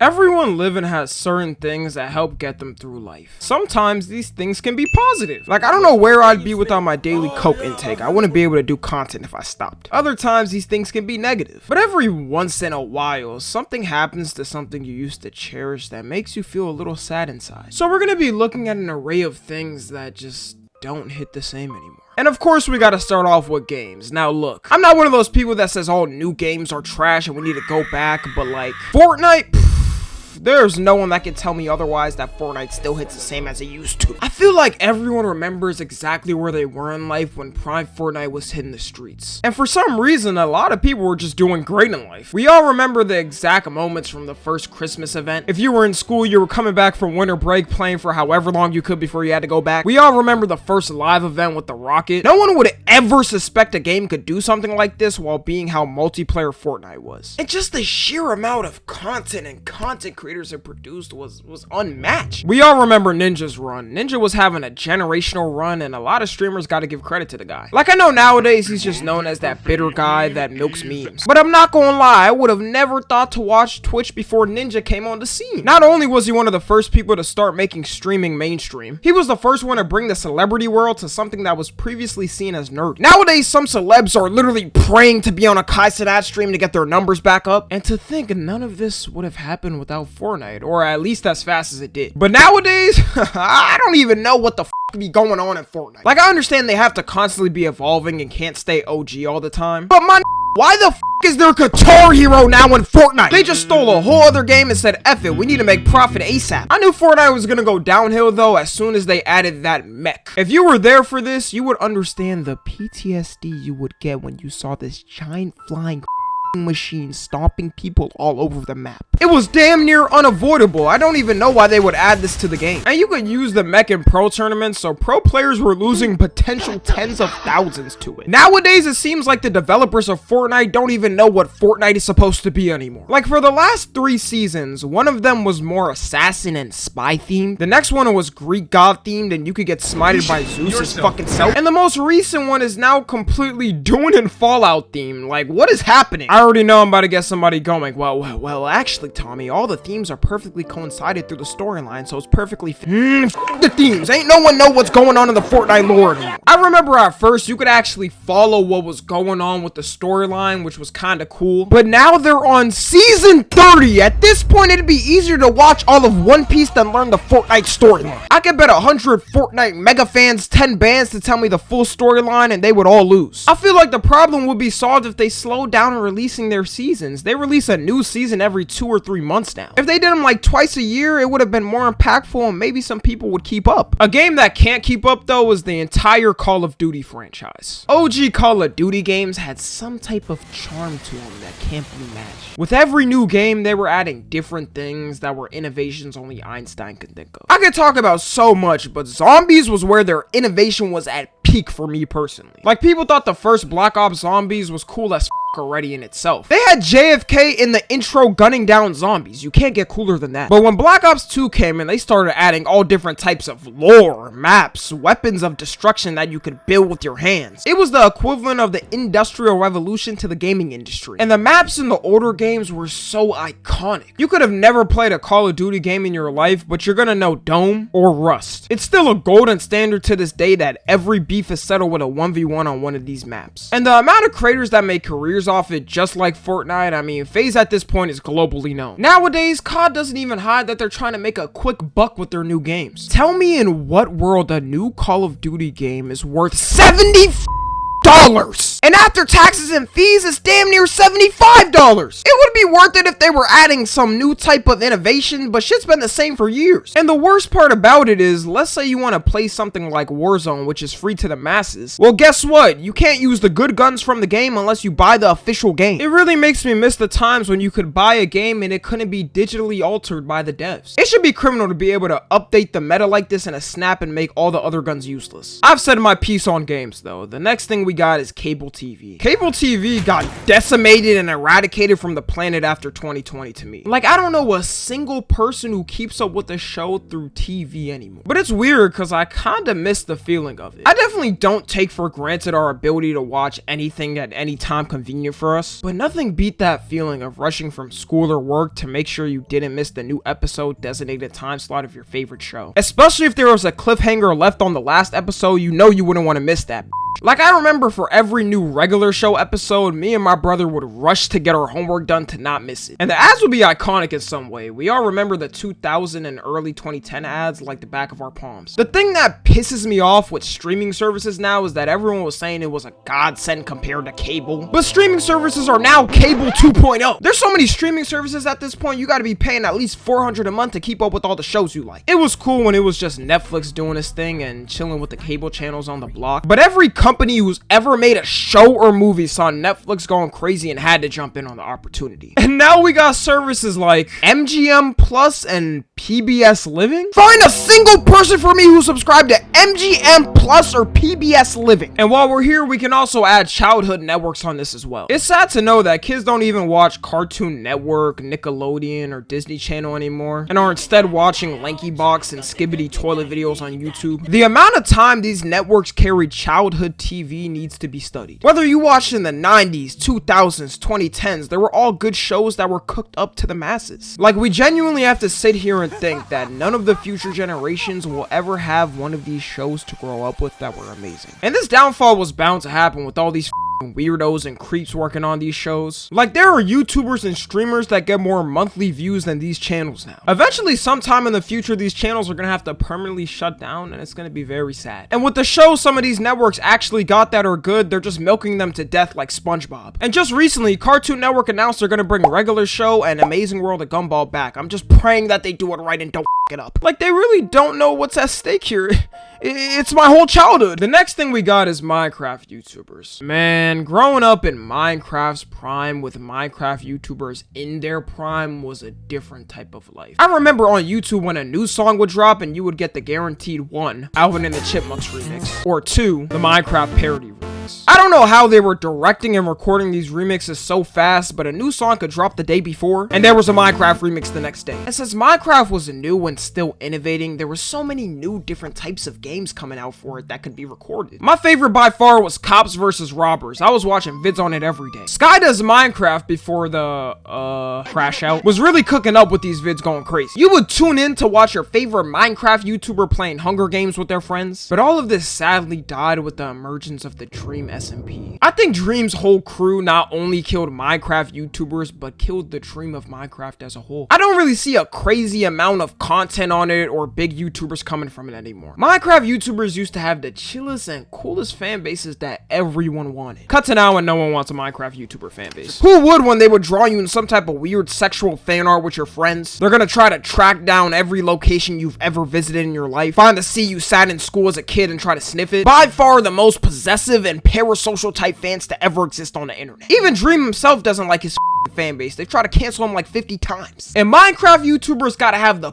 Everyone living has certain things that help get them through life. Sometimes these things can be positive. Like, I don't know where I'd be without my daily Coke intake. I wouldn't be able to do content if I stopped. Other times these things can be negative. But every once in a while, something happens to something you used to cherish that makes you feel a little sad inside. So we're gonna be looking at an array of things that just don't hit the same anymore. And of course, we gotta start off with games. Now look, I'm not one of those people that says all new games are trash and we need to go back, but like, Fortnite, there's no one that can tell me otherwise that Fortnite still hits the same as it used to. I feel like everyone remembers exactly where they were in life when Prime Fortnite was hitting the streets. And for some reason, a lot of people were just doing great in life. We all remember the exact moments from the first Christmas event. If you were in school, you were coming back from winter break playing for however long you could before you had to go back. We all remember the first live event with the rocket. No one would ever suspect a game could do something like this while being how multiplayer Fortnite was. And just the sheer amount of content and content creators it produced was unmatched. We all remember Ninja's run. Ninja was having a generational run, and a lot of streamers got to give credit to the guy. Like, I know nowadays he's just known as that bitter guy that milks memes, but I'm not gonna lie, I would have never thought to watch Twitch before Ninja came on the scene. Not only was he one of the first people to start making streaming mainstream, he was the first one to bring the celebrity world to something that was previously seen as nerd. Nowadays, some celebs are literally praying to be on a Kai Cenat stream to get their numbers back up, and to think none of this would have happened without Fortnite, or at least as fast as it did. But nowadays, I don't even know what the f be going on in Fortnite. Like, I understand they have to constantly be evolving and can't stay OG all the time, but why the f is there a Guitar Hero now in Fortnite? They just stole a whole other game and said, F it, we need to make profit ASAP. I knew Fortnite was gonna go downhill though as soon as they added that mech. If you were there for this, you would understand the PTSD you would get when you saw this giant flying machine stomping people all over the map. It was damn near unavoidable. I don't even know why they would add this to the game. And you could use the mech in pro tournaments, so pro players were losing potential tens of thousands to it. Nowadays, it seems like the developers of Fortnite don't even know what Fortnite is supposed to be anymore. Like, for the last 3 seasons, one of them was more assassin and spy themed. The next one was Greek god themed, and you could get smited by Zeus's fucking self. And the most recent one is now completely Dune and Fallout themed. Like, what is happening? I already know I'm about to get somebody going. Well, actually, Tommy, all the themes are perfectly coincided through the storyline, so it's perfectly the themes. Ain't no one know what's going on in the Fortnite lore anymore. I remember at first you could actually follow what was going on with the storyline, which was kind of cool. But now they're on season 30. At this point, it'd be easier to watch all of One Piece than learn the Fortnite storyline. I could bet 100 Fortnite mega fans 10 bands to tell me the full storyline, and they would all lose. I feel like the problem would be solved if they slowed down on releasing their seasons. They release a new season every 2 or 3 months now. If they did them like twice a year, it would have been more impactful and maybe some people would keep up. A game that can't keep up though is the entire Call of Duty franchise. OG Call of Duty games had some type of charm to them that can't be matched. With every new game, they were adding different things that were innovations only Einstein could think of. I could talk about so much, but Zombies was where their innovation was at peak for me personally. Like, people thought the first Black Ops Zombies was cool as already in itself. They had JFK in the intro gunning down zombies. You can't get cooler than that. But when Black Ops 2 came in, they started adding all different types of lore, maps, weapons of destruction that you could build with your hands. It was the equivalent of the Industrial Revolution to the gaming industry. And the maps in the older games were so iconic. You could have never played a Call of Duty game in your life, but you're gonna know Dome or Rust. It's still a golden standard to this day that every beef is settled with a 1v1 on one of these maps. And the amount of creators that make careers off it, just like Fortnite, I mean, FaZe at this point is globally known. Nowadays, COD doesn't even hide that they're trying to make a quick buck with their new games. Tell me in what world a new Call of Duty game is worth $70 and after taxes and fees, it's damn near $75. It would be worth it if they were adding some new type of innovation, but shit's been the same for years. And the worst part about it is, let's say you want to play something like Warzone, which is free to the masses. Well, guess what? You can't use the good guns from the game unless you buy the official game. It really makes me miss the times when you could buy a game and it couldn't be digitally altered by the devs. It should be criminal to be able to update the meta like this in a snap and make all the other guns useless. I've said my piece on games though. The next thing we got is cable cable TV. Cable TV got decimated and eradicated from the planet after 2020 to me. Like, I don't know a single person who keeps up with the show through TV anymore. But it's weird because I kinda miss the feeling of it. I definitely don't take for granted our ability to watch anything at any time convenient for us, but nothing beat that feeling of rushing from school or work to make sure you didn't miss the new episode designated time slot of your favorite show. Especially if there was a cliffhanger left on the last episode, you know you wouldn't want to miss that. Like, I remember for every new regular show episode, me and my brother would rush to get our homework done to not miss it. And the ads would be iconic in some way. We all remember the 2000 and early 2010 ads like the back of our palms. The thing that pisses me off with streaming services now is that everyone was saying it was a godsend compared to cable. But streaming services are now cable 2.0. There's so many streaming services at this point, you gotta be paying at least $400 a month to keep up with all the shows you like. It was cool when it was just Netflix doing its thing and chilling with the cable channels on the block. But every company who's ever made a show or movie saw Netflix going crazy and had to jump in on the opportunity. And now we got services like MGM Plus and PBS Living. Find a single person for me who subscribed to MGM Plus or PBS Living. And while we're here, we can also add childhood networks on this as well. It's sad to know that kids don't even watch Cartoon Network, Nickelodeon, or Disney Channel anymore, and are instead watching Lanky Box and Skibbity toilet videos on YouTube. The amount of time these networks carry childhood TV needs to be studied. Whether you watched in the 90s, 2000s, 2010s, there were all good shows that were cooked up to the masses. Like, we genuinely have to sit here and think that none of the future generations will ever have one of these shows to grow up with that were amazing. And this downfall was bound to happen with all these weirdos and creeps working on these shows. Like, there are YouTubers and streamers that get more monthly views than these channels now. Eventually, sometime in the future, these channels are gonna have to permanently shut down, and it's gonna be very sad. And with the shows some of these networks actually got that are good, they're just milking them to death like SpongeBob. And just recently, Cartoon Network announced they're gonna bring Regular Show and Amazing World of Gumball back. I'm just praying that they do it right and don't it up. Like, they really don't know what's at stake here. It's my whole childhood. The next thing we got is Minecraft YouTubers. Man, growing up in Minecraft's prime with Minecraft YouTubers in their prime was a different type of life. I remember on YouTube when a new song would drop and you would get the guaranteed 1, Alvin and the Chipmunks remix, or 2, the Minecraft parody remix. I don't know how they were directing and recording these remixes so fast, but a new song could drop the day before, and there was a Minecraft remix the next day. And since Minecraft was new and still innovating, there were so many new different types of games coming out for it that could be recorded. My favorite by far was Cops vs. Robbers. I was watching vids on it every day. Sky Does Minecraft before the, crash out was really cooking up with these vids going crazy. You would tune in to watch your favorite Minecraft YouTuber playing Hunger Games with their friends, but all of this sadly died with the emergence of the Dream SMP. I think Dream's whole crew not only killed Minecraft YouTubers, but killed the dream of Minecraft as a whole. I don't really see a crazy amount of content on it or big YouTubers coming from it anymore. Minecraft YouTubers used to have the chillest and coolest fan bases that everyone wanted. Cut to now and no one wants a Minecraft YouTuber fan base. Who would when they would draw you in some type of weird sexual fan art with your friends? They're gonna try to track down every location you've ever visited in your life, find the sea you sat in school as a kid and try to sniff it. By far the most possessive and parasocial type fans to ever exist on the internet. Even Dream himself doesn't like his fan base. They've tried to cancel him like 50 times. And Minecraft YouTubers gotta have the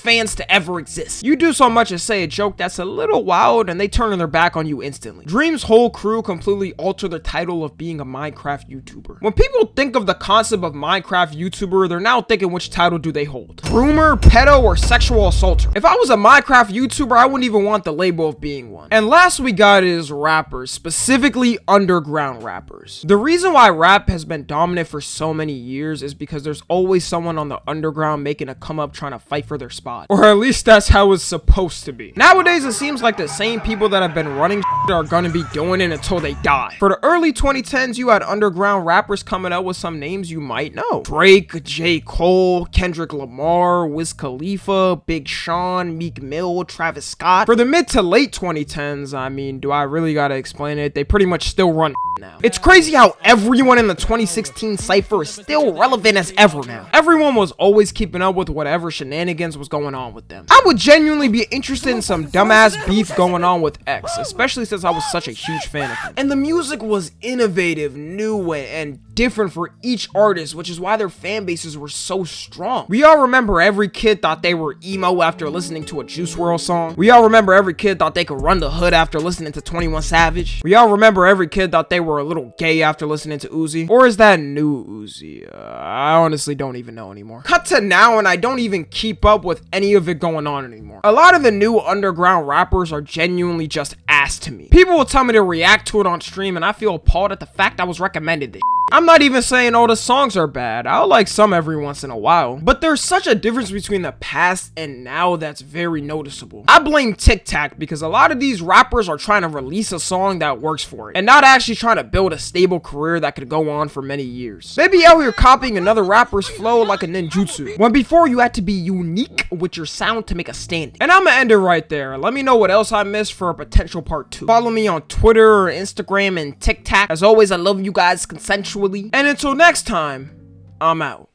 fans to ever exist. You do so much as say a joke that's a little wild and they turn their back on you instantly. Dream's whole crew completely altered the title of being a Minecraft YouTuber. When people think of the concept of Minecraft YouTuber, they're now thinking which title do they hold? Groomer, pedo, or sexual assaulter? If I was a Minecraft YouTuber, I wouldn't even want the label of being one. And last we got is rappers, specifically underground rappers. The reason why rap has been dominant for so many years is because there's always someone on the underground making a come up trying to fight for their spot. Or at least that's how it's supposed to be. Nowadays, it seems like the same people that have been running are gonna be doing it until they die. For the early 2010s, you had underground rappers coming out with some names you might know. Drake, J. Cole, Kendrick Lamar, Wiz Khalifa, Big Sean, Meek Mill, Travis Scott. For the mid to late 2010s, I mean, do I really gotta explain it? They pretty much still run now. It's crazy how everyone in the 2016 cypher is still relevant as ever now. Everyone was always keeping up with whatever shenanigans was going on with them. I would genuinely be interested in some dumbass beef going on with X, especially since I was such a huge fan of him. And the music was innovative, new, and different for each artist, which is why their fan bases were so strong. We all remember every kid thought they were emo after listening to a Juice WRLD song. We all remember every kid thought they could run the hood after listening to 21 Savage. We all remember every kid thought they were a little gay after listening to Uzi. Or is that new Uzi? I honestly don't even know anymore. Cut to now and I don't even keep up with any of it going on anymore. A lot of the new underground rappers are genuinely just ass to me. People will tell me to react to it on stream and I feel appalled at the fact I was recommended this. I'm not even saying all the songs are bad. I'll like some every once in a while. But there's such a difference between the past and now that's very noticeable. I blame TikTok because a lot of these rappers are trying to release a song that works for it and not actually trying to build a stable career that could go on for many years. They be out here copying another rapper's flow like a ninjutsu, when before you had to be unique with your sound to make a stand. And I'ma end it right there. Let me know what else I missed for a potential part 2. Follow me on Twitter, Instagram, and TikTok. As always, I love you guys consensually. And until next time, I'm out.